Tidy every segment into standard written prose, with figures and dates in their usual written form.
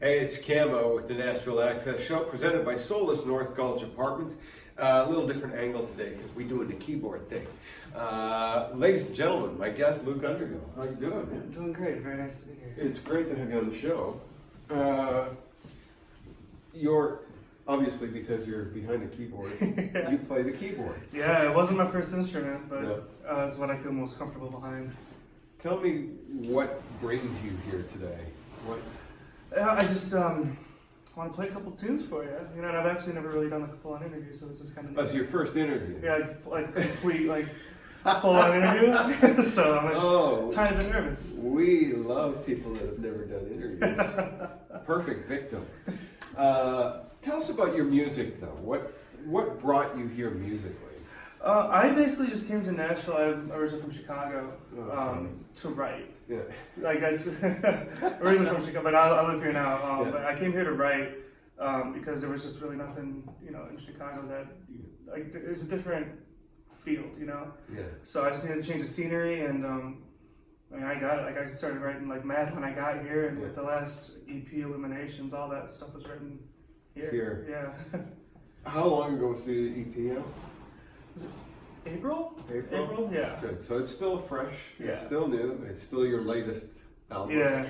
Hey, it's Camo with the Nashville Access Show, presented by Solis North Gulch Apartments. A little different angle today because we're doing the keyboard thing. Ladies and gentlemen, my guest, Luke Underhill. How you doing, man? I'm doing great. Very nice to be here. It's great to have you on the show. You're, obviously because you're behind the keyboard, Yeah. You play the keyboard. Yeah, it wasn't my first instrument, but Yeah. it's what I feel most comfortable behind. Tell me what brings you here today. What? I just want to play a couple tunes for you. You know, and I've actually never really done a full-on interview, so it's just kind of. That's your first interview. Yeah, like complete full-on interview. So I'm a tiny bit nervous. We love people that have never done interviews. Perfect victim. Tell us about your music, though. What brought you here musically? I basically just came to Nashville. I'm originally from Chicago to write. Yeah. Like that's originally from Chicago, but I live here now. Yeah. But I came here to write because there was just really nothing, in Chicago that it's a different field, Yeah. So I just needed to change the scenery, and I got it. Like I started writing like mad when I got here, and with the last EP Illuminations, all that stuff was written here. Yeah. How long ago was the EP out? Was it April? April? Yeah. Good. So it's still fresh. Yeah. It's still new. It's still your latest album. Yeah.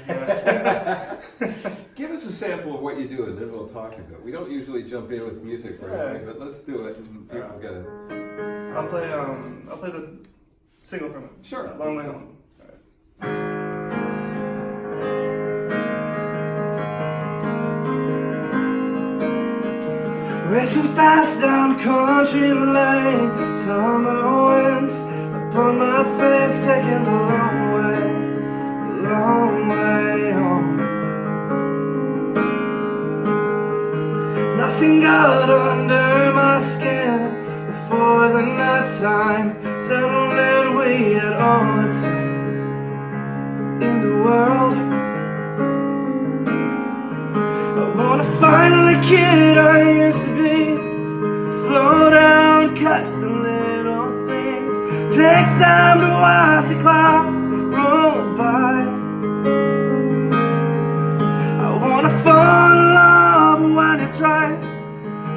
Give us a sample of what you do, and then we'll talk about it. We don't usually jump in with music right away, but let's do it, and people get it. I'll play the single from it. Sure. Long Way Home. Racing fast down country lane, summer winds upon my face, taking the long way home. Nothing got under my skin before the night time settled in. We had all the time in the world. I wanna find the kid I used to be. Slow down, catch the little things. Take time to watch the clouds roll by. I wanna fall in love when it's right.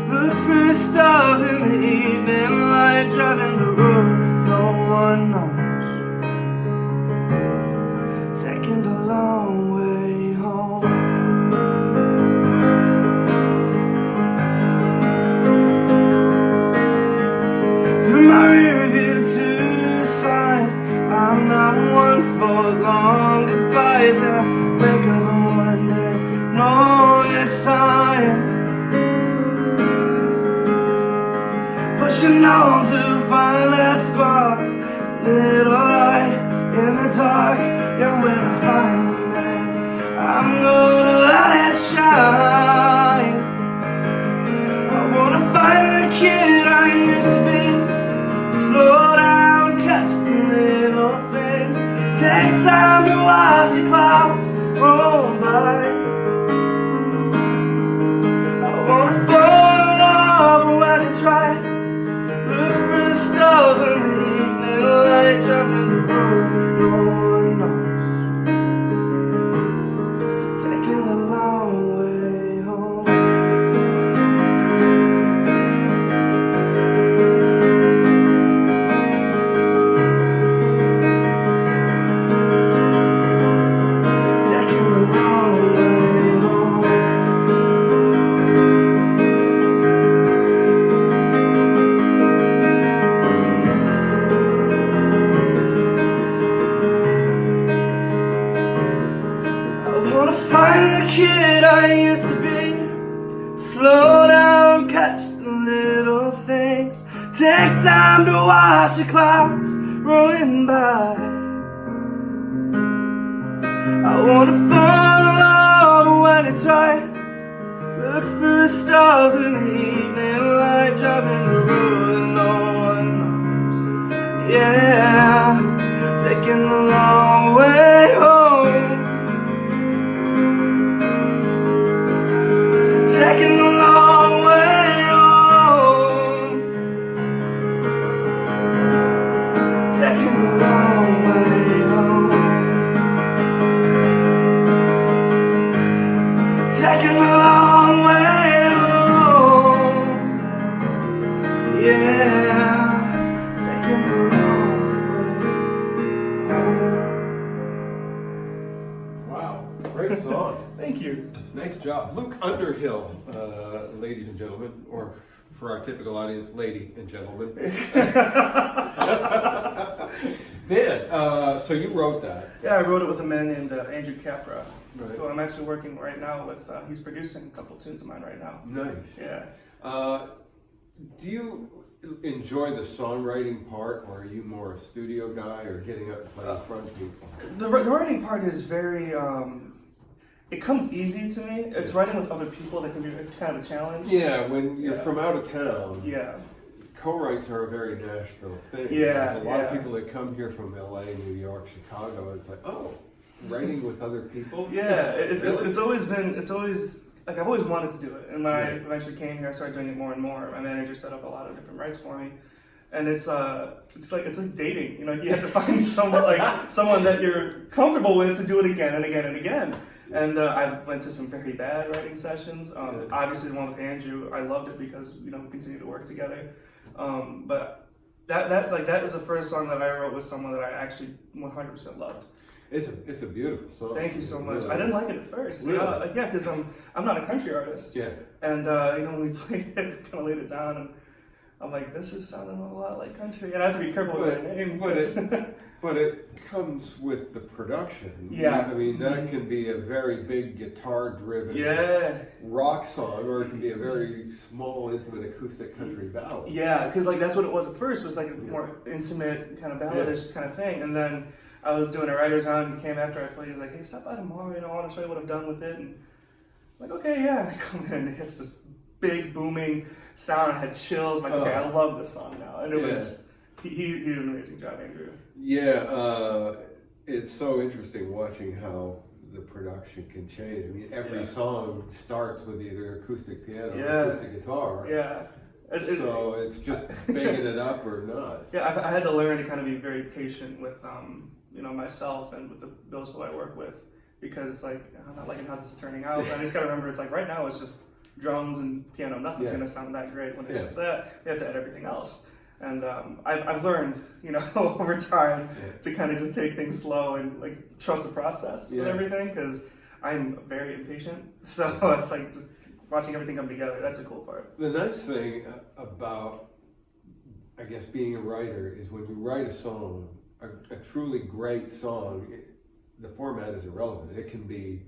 Look for stars in the evening light, driving the road no one knows, taking the long way home. My rear view to the side, I'm not one for long goodbyes. I wake up one day, know it's time. Pushing on to find that spark, little light in the dark. Yeah, when I find a man, I'm gonna let it shine. I wanna find the kid I used to be. Slow down, catch the little things. Take time to watch the clouds roll by. I wanna fall in love when it's right. Look for the stars in the evening light, driving the road no one knows, taking the long way home. Find the kid I used to be. Slow down, catch the little things. Take time to watch the clouds rolling by. I wanna fall in love when it's right. Look for the stars in the evening light, driving the road no one knows. Yeah, taking the long way home. Taking the long way home. Taking the long way home. taking the long way home. Yeah, taking the long way home. Wow, great song. Thank you. Nice job. Luke Underhill, ladies and gentlemen, or for our typical audience, lady and gentlemen. Man, so you wrote that. Yeah, I wrote it with a man named Andrew Capra, Right. who I'm actually working right now with. He's producing a couple tunes of mine right now. Nice. Yeah. Do you enjoy the songwriting part, or are you more a studio guy, or getting up and playing in front of people? The writing part is very, it comes easy to me. It's writing with other people that can be kind of a challenge. Yeah, when you're from out of town, Yeah. co-writes are a very Nashville thing. Yeah, A lot of people that come here from LA, New York, Chicago, it's like, oh, writing with other people? Yeah, Really? it's always like I've always wanted to do it. And when I eventually came here, I started doing it more and more. My manager set up a lot of different rights for me. And it's like dating, you know, you have to find someone that you're comfortable with to do it again and again and again. And I went to some very bad writing sessions. Obviously, the one with Andrew, I loved it because we continued to work together. But that is the first song that I wrote with someone that I actually 100% loved. It's a beautiful song. Thank you so much. Really. I didn't like it at first. Really? Because I'm not a country artist. Yeah. And when we played it, kind of laid it down, and I'm like, this is sounding a lot like country. And I have to be careful with my name. But it comes with the production. Yeah. I mean, that can be a very big guitar-driven rock song, or it can be a very small, intimate acoustic country ballad. Yeah, because that's what it was at first. It was like a more intimate kind of balladish kind of thing. And then I was doing a writer's round. He came after I played. He was like, hey, stop by tomorrow. I want to show you what I've done with it. And I'm like, okay, yeah. And I come in and it's this big booming sound. I had chills. I'm like, okay, I love this song now. And it was, he did an amazing job, Andrew. Yeah, it's so interesting watching how the production can change. I mean, every song starts with either acoustic piano or acoustic guitar. Yeah. So it's just bigging it up or not. Yeah, I had to learn to kind of be very patient with, myself and with those who I work with, because it's like, I'm not liking how this is turning out. I just got to remember, it's like right now it's just drums and piano. Nothing's going to sound that great when it's just that. You have to add everything else. And I've learned, over time to kind of just take things slow and trust the process with everything, because I'm very impatient. So it's like just watching everything come together. That's a cool part. The nice thing about, I guess, being a writer is when you write a song, a truly great song, the format is irrelevant. It can be,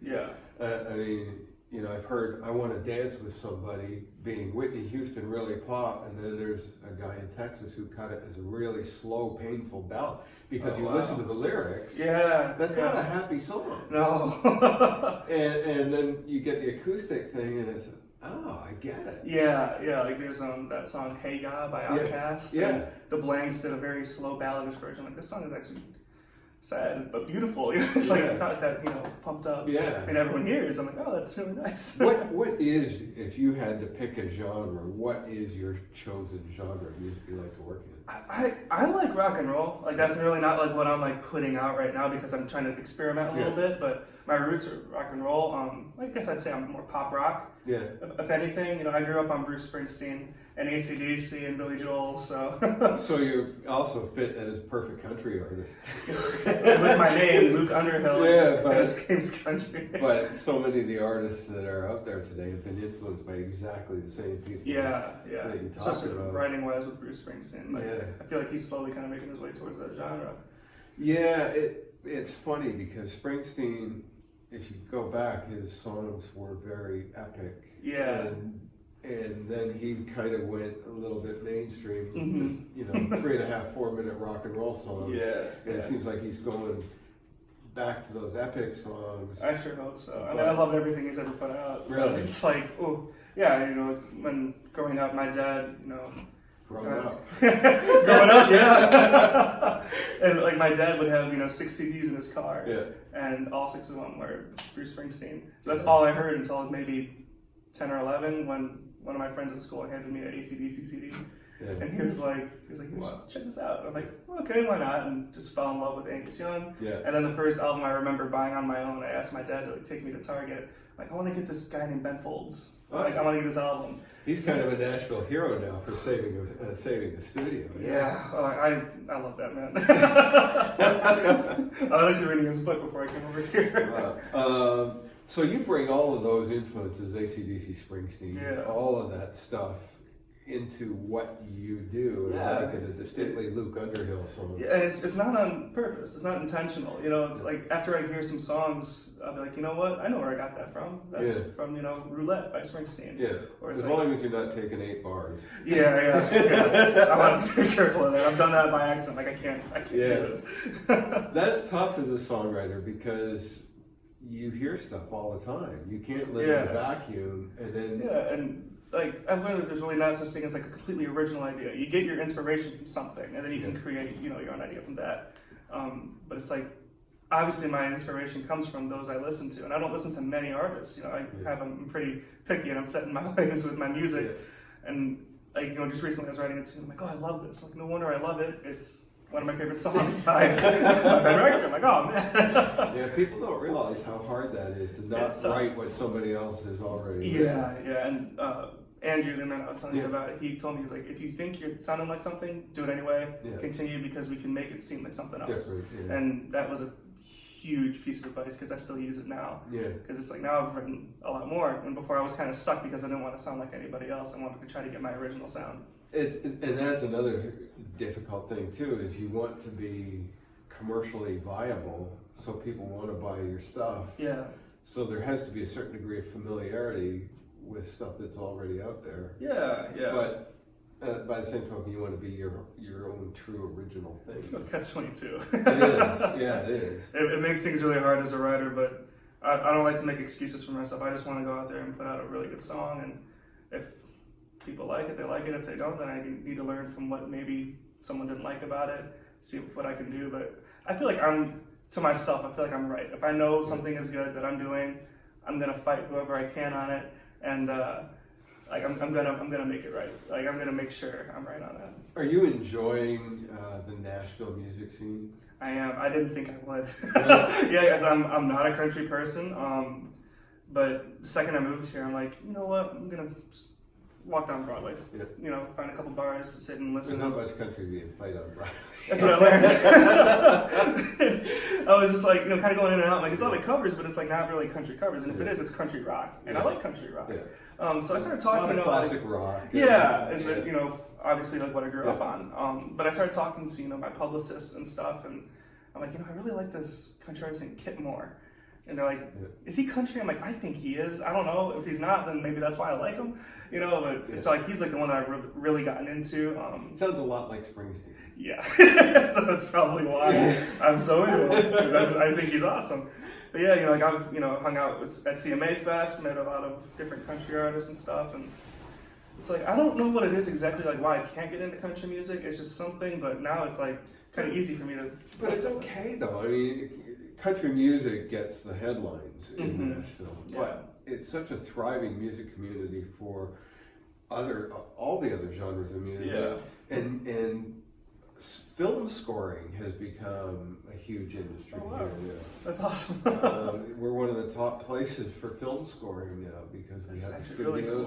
I've heard I Want to Dance with Somebody being Whitney Houston really pop, and then there's a guy in Texas who cut it as a really slow, painful ballad. Because you listen to the lyrics, that's not a happy song. No. and then you get the acoustic thing, and it's, oh, I get it. Yeah, like there's that song Hey Ya by Outkast. Yeah. The Blanks did a very slow balladish version. Like, this song is actually sad but beautiful. It's like, it's not that pumped up. Yeah. And everyone hears. I'm like, oh, that's really nice. What is, if you had to pick a genre, what is your chosen genre of music you like to work in? I like rock and roll. Like, that's really not like what I'm putting out right now, because I'm trying to experiment a little bit. But my roots are rock and roll. I guess I'd say I'm more pop rock. Yeah. If anything, I grew up on Bruce Springsteen and AC/DC and Billy Joel. So. So you also fit as perfect country artist. With my name, Luke Underhill. Yeah, but Screams country. But so many of the artists that are out there today have been influenced by exactly the same people. Yeah. That you talk Especially about. writing-wise with Bruce Springsteen. I feel like he's slowly kind of making his way towards that genre. Yeah, it's funny because Springsteen, if you go back, his songs were very epic. Yeah. And then he kind of went a little bit mainstream, just, 3.5, 4 minute rock and roll song. Yeah. And it seems like he's going back to those epic songs. I sure hope so. I mean, I love everything he's ever put out. Really? It's like, when growing up, my dad, Growing up, yeah. And my dad would have 6 CDs in his car, and all 6 of them were Bruce Springsteen. So that's all I heard until I was maybe 10 or 11, when one of my friends at school handed me an AC/DC CD, And he was like, wow, check this out. I'm like, well, okay, why not? And just fell in love with Angus Young. Yeah. And then the first album I remember buying on my own, I asked my dad to like take me to Target. Like, I want to get this guy named Ben Folds. Like, I want to get his album. He's kind of a Nashville hero now for saving the studio. Yeah, I love that man. I was actually reading his book before I came over here. Wow. So you bring all of those influences, AC/DC, Springsteen, all of that stuff into what you do, and make it a distinctly Luke Underhill song. Yeah, and it's not on purpose. It's not intentional. You know, it's like after I hear some songs, I'll be like, you know what? I know where I got that from. That's from Roulette by Springsteen. Yeah. Or as long as you're not taking 8 bars. Yeah. I want to be very careful of that. I've done that by accident. Like I can't do this. That's tough as a songwriter because you hear stuff all the time. You can't live in a vacuum, and then and like I've learned that there's really not such thing as like a completely original idea. You get your inspiration from something, and then you can create your own idea from that. But it's like obviously my inspiration comes from those I listen to, and I don't listen to many artists. I'm pretty picky, and I'm set in my ways with my music. And like just recently I was writing a tune. I'm like, oh, I love this. Like no wonder I love it. It's one of my favorite songs by Ben Rector. I'm like, oh man. Yeah, people don't realize how hard that is to not write what somebody else has already written. And Andrew, the man I was telling you about, he told me, he was like, if you think you're sounding like something, do it anyway. Continue because we can make it seem like something else. And that was a huge piece of advice because I still use it now. Because it's like now I've written a lot more, and before I was kind of stuck because I didn't want to sound like anybody else. I wanted to try to get my original sound. And that's another difficult thing too, is you want to be commercially viable so people want to buy your stuff. So there has to be a certain degree of familiarity with stuff that's already out there. But by the same token, you want to be your own true original thing. Catch-22. It is. It makes things really hard as a writer, but I don't like to make excuses for myself. I just want to go out there and put out a really good song, and if people like it, they like it. If they don't, then I need to learn from what maybe someone didn't like about it, see what I can do. But I feel like I feel like I'm right. If I know something is good that I'm doing, I'm gonna fight whoever I can on it, and I'm gonna make it right. Like I'm gonna make sure I'm right on that. Are you enjoying the Nashville music scene? I am. I didn't think I would. Really? Because I'm not a country person. But the second I moved here, I'm like, you know what? I'm gonna just walk down Broadway. Find a couple bars to sit and listen. There's not much country being played on Broadway. That's what I learned. I was just like, kind of going in and out. Like it's all like covers, but it's like not really country covers. And if it is, it's country rock, and I like country rock. So I started talking about classic rock. And obviously like what I grew up on. But I started talking to my publicists and stuff, and I'm like, I really like this country artist named Kit Moore. And they're like, is he country? I'm like, I think he is. I don't know. If he's not, then maybe that's why I like him. But so like he's like the one that I've really gotten into. Sounds a lot like Springsteen. Yeah. So that's probably why I'm so into him. Because I think he's awesome. But I've hung out at CMA Fest, met a lot of different country artists and stuff, and it's like I don't know what it is exactly, like why I can't get into country music. It's just something, but now it's like kind of easy for me to. But it's okay though. I mean, country music gets the headlines in Nashville, but it's such a thriving music community for all the other genres of music, and film scoring has become a huge industry here. That's awesome. We're one of the top places for film scoring now because we have studios. Really cool.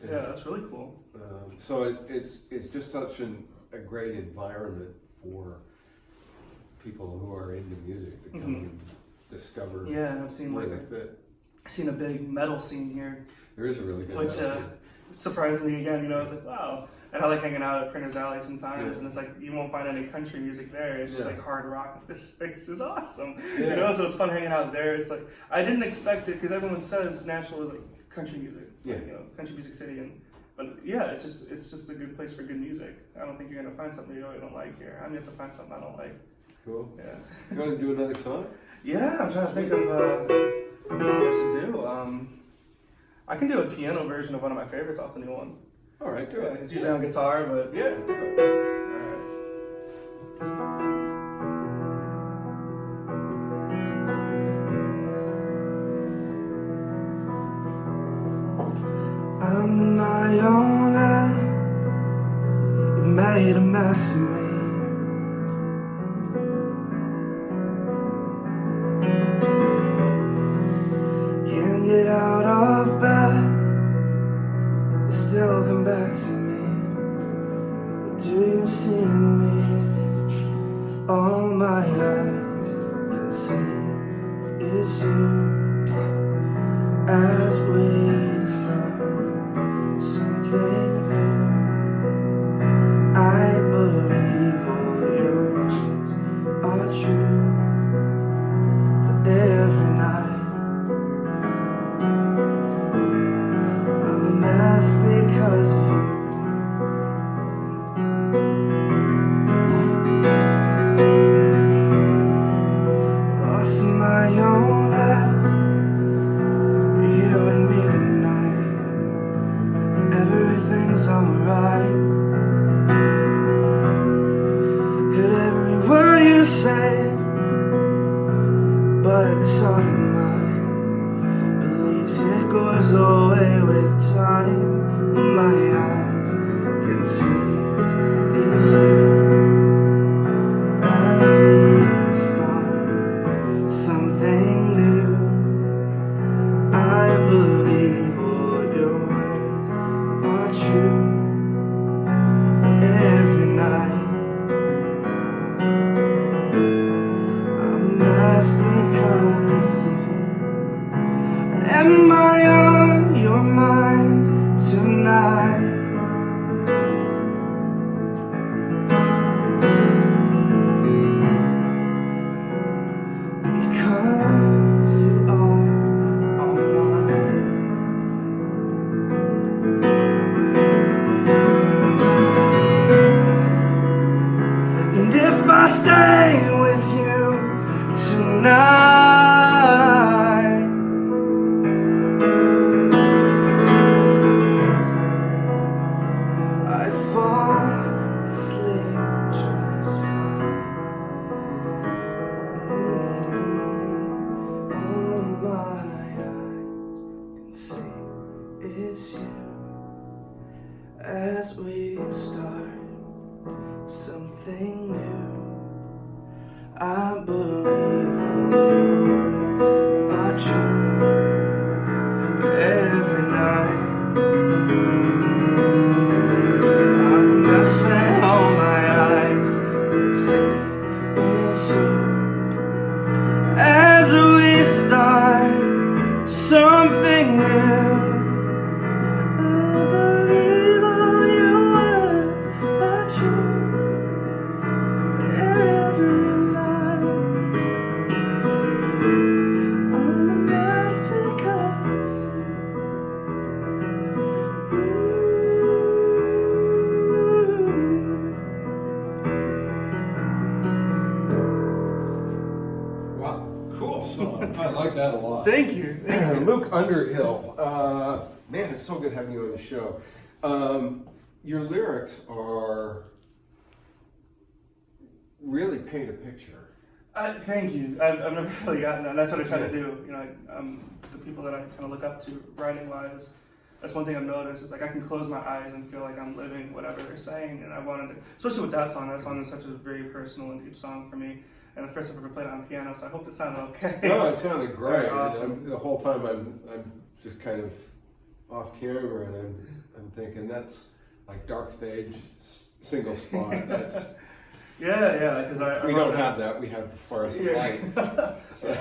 That's really cool. So it's just such a great environment for people who are into music to come and discover I've seen where they fit. I've seen a big metal scene here. There is a really good metal scene. Surprised me again, I was like, wow. And I like hanging out at Printer's Alley sometimes, and it's like, you won't find any country music there. It's just like hard rock. This space is awesome. So it's fun hanging out there. It's like, I didn't expect it, because everyone says Nashville is like country music. Country music city. But it's just a good place for good music. I don't think you're going to find something you really don't like here. I'm going to have to find something I don't like. Cool. You want to do another song? I'm trying to think of what else to do. I can do a piano version of one of my favorites off the new one. All right, do it. It's usually on guitar, but... do it. All right. I'm my own made a mess of me. Can't get out of bed, you still come back to me. What do you see in me? All my eyes can see is you. As we start something new, I believe all your words are true. But every night I'm a mess because of you. Lost in my own head, you're here with me tonight. Everything's alright. Hit every word you say, but this heart of mine believes it goes away with time. My eyes can see it is you. As we start something new, I believe all your words are true. Every night I'm a mess because of you. Am I on your mind tonight? Because you are all mine. And if I stay with you tonight, I fall asleep just fine. All my eyes can see is you. As we start something new, I believe all your words are true. But every night I'm messing, all my eyes can see is you. As we start something new, I believe all your words are true. Every night I'm a mess because of you. Wow, cool song. I like that a lot. Thank you. Luke Underhill. Man, it's so good having you on the show. Your lyrics are really paint a picture. Thank you. I've never really gotten that. That's what I try to do. You know, the people that I kind of look up to writing wise, that's one thing I've noticed is like I can close my eyes and feel like I'm living whatever they're saying. And I wanted to, especially with that song is such a very personal and deep song for me. And the first I've ever played it on piano, so I hope it sounded okay. No, it sounded great. Awesome. The whole time I'm just kind of off camera and I'm thinking that's like dark stage, single spot. That's Yeah, because we don't have that. We have the fluorescent lights. So.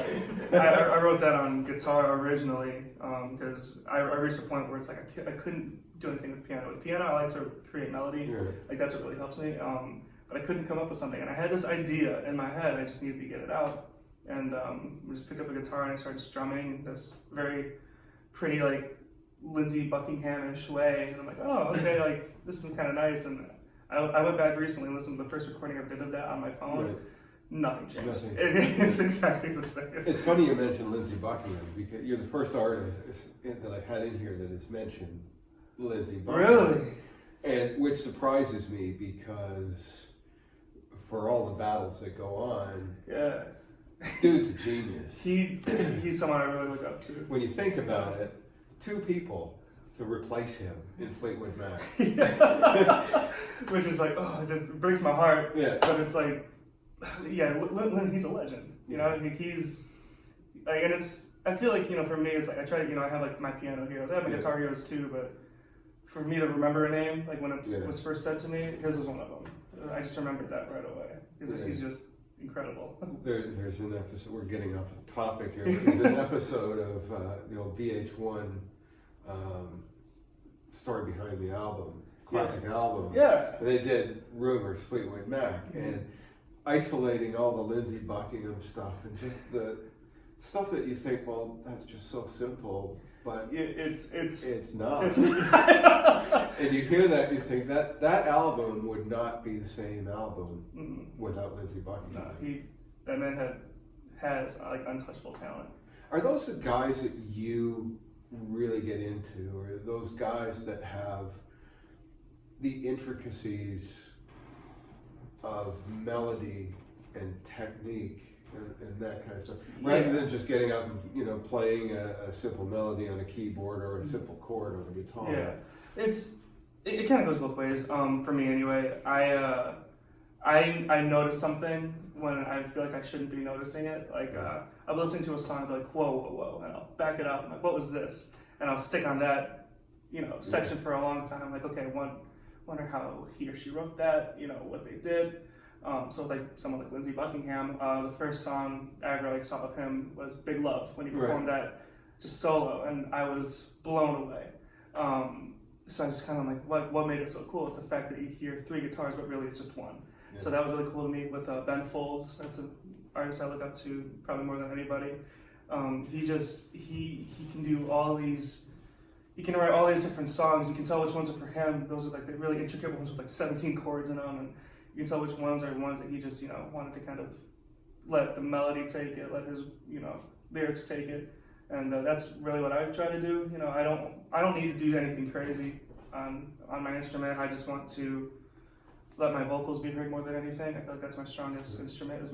I wrote that on guitar originally because I reached a point where it's like I couldn't do anything with piano. With piano, I like to create melody. Yeah. Like that's what really helps me. But I couldn't come up with something, and I had this idea in my head. I just needed to get it out, and we just picked up a guitar and I started strumming this very pretty like Lindsey Buckingham-ish way, and I'm like, oh, okay, like this is kind of nice. And I went back recently and listened to the first recording I did of that on my phone. Right. Nothing changed. Nothing. It's exactly the same. It's funny you mentioned Lindsey Buckingham because you're the first artist that I've had in here that has mentioned Lindsey Buckingham. Really? And which surprises me because for all the battles that go on, Yeah. dude's a genius. He's someone I really look up to. When you think about it, two people to replace him in Fleetwood Mac. Which is like, oh, it just breaks my heart. Yeah. But it's like, yeah, he's a legend. You know, he's like, and it's. I feel like, you know, for me, it's like I try to, you know, I have like my piano heroes, I have my guitar heroes too, but for me to remember a name, like when it was first said to me, his was one of them. I just remembered that right away because he's just incredible. There's an episode. We're getting off the topic here. There's an episode of the old VH1 story behind the album, classic album. Yeah. They did Rumors, Fleetwood Mac, and isolating all the Lindsey Buckingham stuff and just the stuff that you think, well, that's just so simple, but it's not. It's not. And you hear that, you think that album would not be the same album without Lindsey Buckingham. No, that man has like untouchable talent. Are those the guys that you really get into, or those guys that have the intricacies of melody and technique and that kind of stuff, rather than just getting up and, you know, playing a simple melody on a keyboard or a simple chord on a guitar? Yeah, it kind of goes both ways. For me anyway, I notice something when I feel like I shouldn't be noticing it. Like I'm listening to a song, I'll be like, whoa, and I'll back it up. I'm like, what was this? And I'll stick on that, you know, section for a long time. I'm like, okay, wonder how he or she wrote that. You know, what they did. So like someone like Lindsey Buckingham, the first song I ever like saw of him was Big Love, when he performed that just solo, and I was blown away. So I just kind of like, what made it so cool? It's the fact that you hear three guitars, but really it's just one. Yeah. So that was really cool to me. With Ben Folds, that's an artist I look up to probably more than anybody. He can do all these. He can write all these different songs. You can tell which ones are for him. Those are like the really intricate ones with like 17 chords in them, and you can tell which ones are ones that he just, you know, wanted to kind of let the melody take it, let his, you know, lyrics take it, and that's really what I try to do. You know, I don't need to do anything crazy on my instrument. I just want to let my vocals be heard more than anything. I feel like that's my strongest instrument is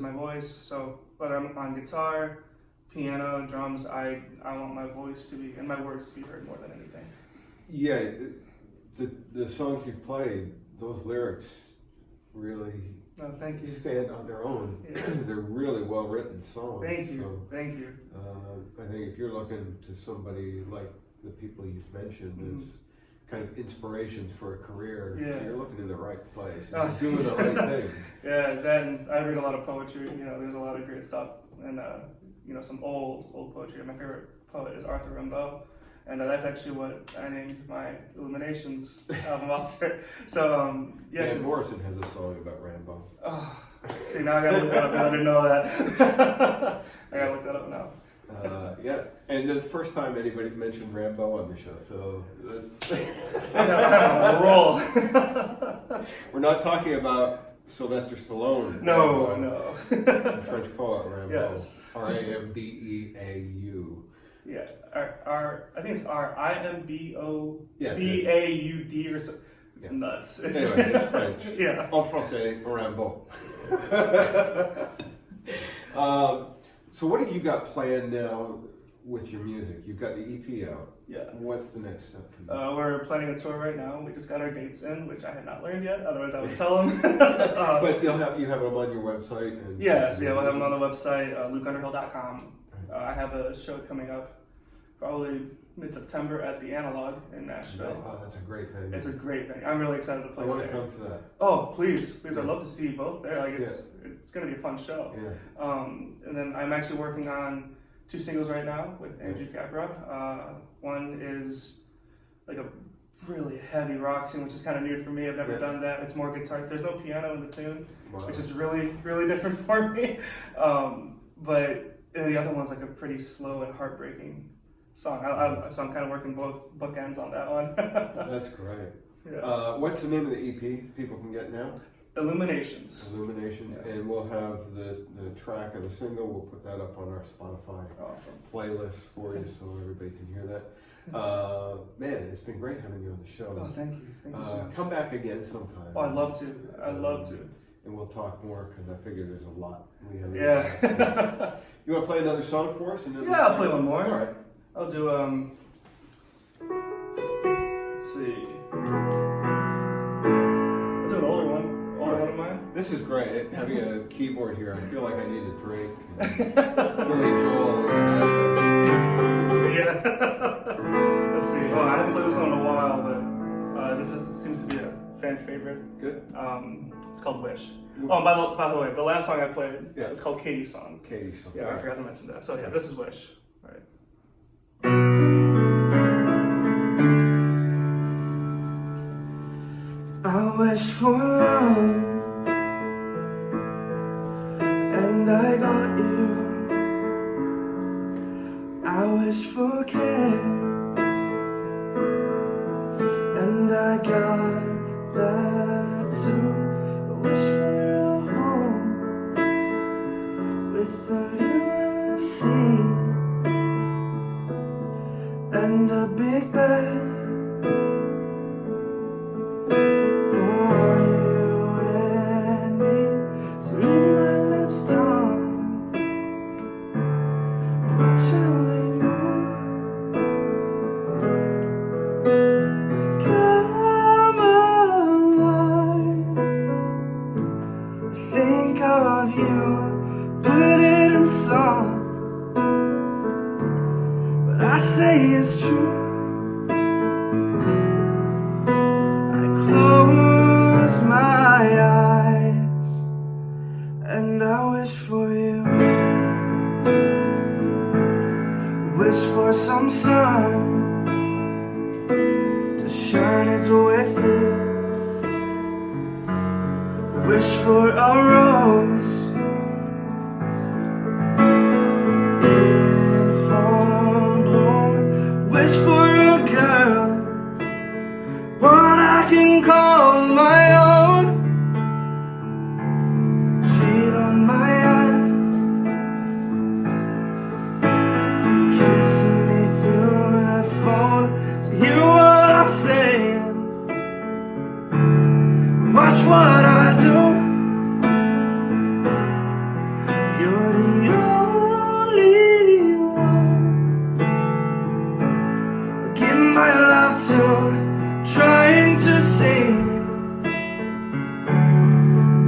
my voice. So whether I'm on guitar, piano, drums, I want my voice to be and my words to be heard more than anything. Yeah, the songs you've played, those lyrics really thank you. Stand on their own. Yeah. They're really well written songs. Thank you. So, thank you. I think if you're looking to somebody like the people you've mentioned as kind of inspirations for a career, you're looking in the right place. You're doing the right thing. Yeah, then I read a lot of poetry. You know, there's a lot of great stuff, and you know, some old poetry. My favorite poet is Arthur Rimbaud. And that's actually what I named my Illuminations album after. So, yeah. Dan Morrison has a song about Rambo. Oh, see, now I gotta look that up. I didn't know that. I gotta look that up now. Yeah, and the first time anybody's mentioned Rambo on the show, so I'm on a roll. We're not talking about Sylvester Stallone. No, Rambo, no. French poet Rambo. Yes. Rambeau. Yeah, I think it's Imbeaud or something. It's nuts. Anyway, it's French. Yeah. En français, Rambo. So what have you got planned now with your music? You've got the EP out. Yeah. What's the next step for you? We're planning a tour right now. We just got our dates in, which I had not learned yet. Otherwise, I would tell them. But you have them on your website. And we'll have them on the website, LukeUnderhill.com. I have a show coming up probably mid-September at the Analog in Nashville. Oh, that's a great venue. It's a great venue. I'm really excited to play I want there. to come to that. Oh, please. I'd love to see you both there. Like it's going to be a fun show. Yeah. And then I'm actually working on 2 singles right now with Andrew Capra. One is like a really heavy rock tune, which is kind of new for me. I've never done that. It's more guitar. There's no piano in the tune, which is really, really different for me. But the other one's like a pretty slow and heartbreaking song. So I'm kind of working both bookends on that one. That's great. Yeah. What's the name of the EP people can get now? Illuminations. And we'll have the track of the single. We'll put that up on our Spotify playlist for you so everybody can hear that. Man, it's been great having you on the show. Oh, thank you. Thank you so much. Come back again sometime. Oh, I'd love to. I'd love to. And we'll talk more because I figure there's a lot we haven't. Yeah. You want to play another song for us? And then I'll play one more. All right. I'll do see. I'll do an older one of mine. This is great. Having a keyboard here, I feel like I need a drink. Billy Joel. Yeah. Let's see. Oh, I haven't played this one in a while, but seems to be a fan favorite. Good. It's called Wish. Oh, and by the way, the last song I played is called Katie's Song. Katie's Song. Yeah, I forgot to mention that. So yeah, this is Wish. All right. I wish for love, and I got you. I wish for care, and I got that too. I wish for a home with a view of the sea and a big bed for you and me. So read my lips down, watch how they move. Come alive, think of you, put it in song. But I say it's true. I close my eyes and I wish for you. Wish for some sun to shine is with it. Wish for a rose in full bloom. Wish for a girl, one I can call my own. Sheet on my hand, kissing me through the phone to hear what I'm saying. Watch what I do. You're the only one. Give my love to, trying to sing.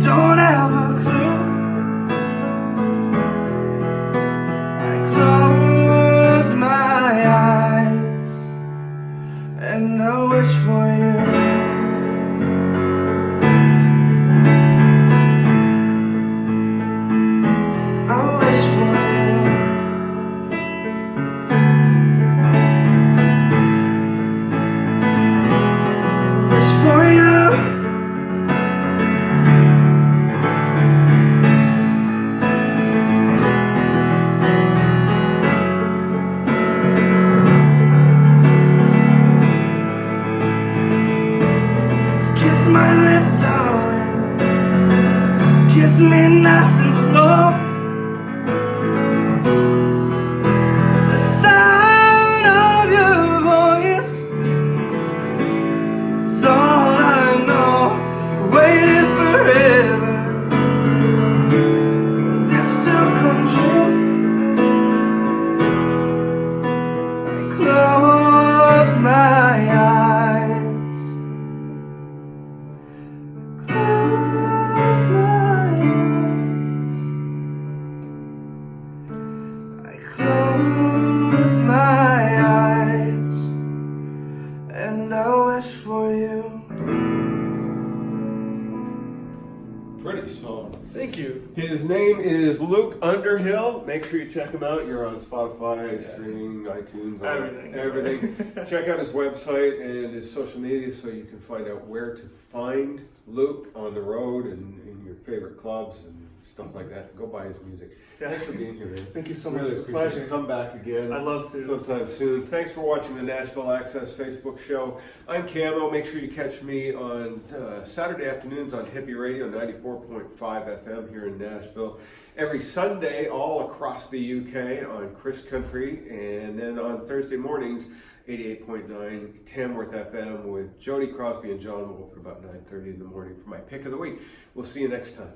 Don't have a clue. I close my eyes and I wish for you. I wish for you. Wish for you. So kiss my lips, darling. Kiss me nice and slow. The sound of your voice is all I know. Waited forever for this to come true. I close my eyes. Close my eyes. I close my eyes and I wish for you. Pretty song. Thank you. His name is Luke Underhill. Make sure you check him out. You're on Spotify, Yeah. streaming, iTunes, all Everything. everything. Check out his website and his social media so you can find out where to find Luke on the road and in your favorite clubs and stuff like that. Go buy his music. Yeah. Thanks for being here, man. Thank you so much. Really It's a appreciate pleasure. it. Come back again. I'd love to. Sometime soon. Thanks for watching the Nashville Access Facebook show. I'm Camo. Make sure you catch me on Saturday afternoons on Hippie Radio 94.5 FM here in Nashville. Every Sunday all across the UK on Chris Country. And then on Thursday mornings, 88.9 Tamworth FM with Jody Crosby and John Wolf at about 9:30 in the morning for my pick of the week. We'll see you next time.